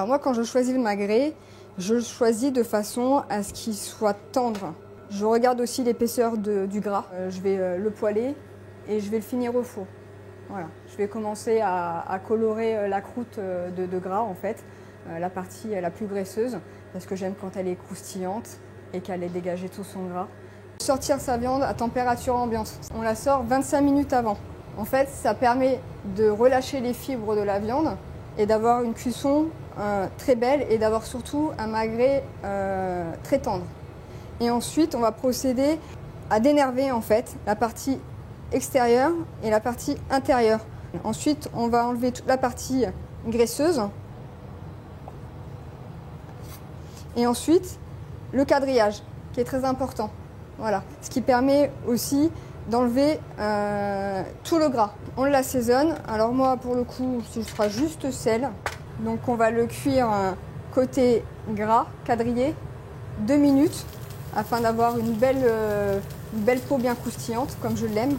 Alors moi, quand je choisis le magret, je le choisis de façon à ce qu'il soit tendre. Je regarde aussi l'épaisseur du gras. Je vais le poêler et je vais le finir au four. Voilà. Je vais commencer à colorer la croûte de gras en fait, la partie la plus graisseuse, parce que j'aime quand elle est croustillante et qu'elle ait dégagé tout son gras. Sortir sa viande à température ambiante. On la sort 25 minutes avant. En fait, ça permet de relâcher les fibres de la viande et d'avoir une cuisson très belle et d'avoir surtout un magret très tendre. Et ensuite, on va procéder à dénerver en fait la partie extérieure et la partie intérieure. Ensuite, on va enlever toute la partie graisseuse. Et ensuite, le quadrillage qui est très important. Voilà. Ce qui permet aussi d'enlever tout le gras. On l'assaisonne. Alors moi, pour le coup, ce sera juste sel. Donc on va le cuire côté gras, quadrillé, 2 minutes, afin d'avoir une belle peau bien croustillante, comme je l'aime.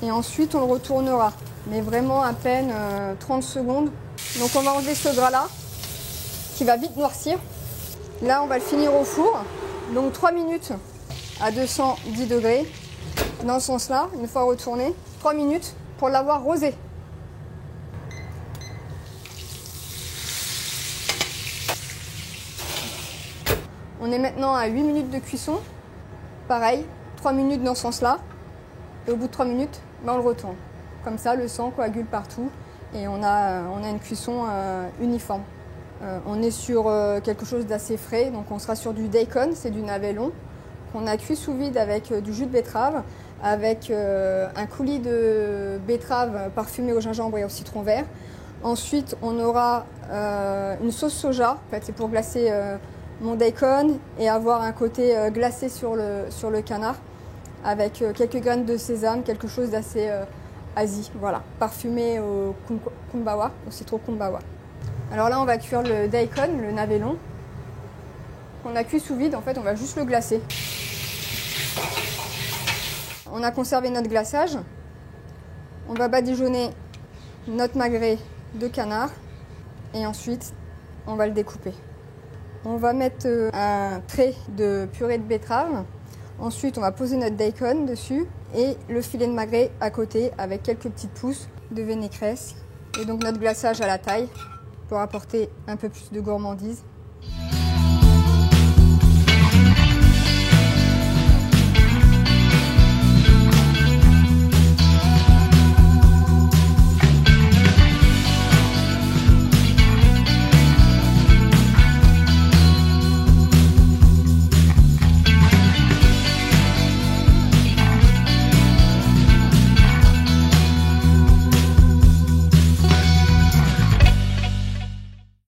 Et ensuite, on le retournera, mais vraiment à peine 30 secondes. Donc on va enlever ce gras-là, qui va vite noircir. Là, on va le finir au four. Donc 3 minutes à 210 degrés. Dans ce sens-là, une fois retourné, 3 minutes pour l'avoir rosé. On est maintenant à 8 minutes de cuisson. Pareil, 3 minutes dans ce sens-là. Et au bout de 3 minutes, on le retourne. Comme ça, le sang coagule partout et on a une cuisson uniforme. On est sur quelque chose d'assez frais, donc on sera sur du daikon, c'est du navet long, qu'on a cuit sous vide avec du jus de betterave, avec un coulis de betterave parfumé au gingembre et au citron vert. Ensuite, on aura une sauce soja, en fait, c'est pour glacer mon daikon et avoir un côté glacé sur le canard, avec quelques graines de sésame, quelque chose d'assez Asie, voilà, parfumé au kumbawa, au citron kumbawa. Alors là, on va cuire le daikon, le navet long, qu'on a cuit sous vide. En fait, on va juste le glacer. On a conservé notre glaçage. On va badigeonner notre magret de canard et ensuite, on va le découper. On va mettre un trait de purée de betterave. Ensuite, on va poser notre daikon dessus et le filet de magret à côté avec quelques petites pousses de vinaigrette. Et donc notre glaçage à la taille pour apporter un peu plus de gourmandise.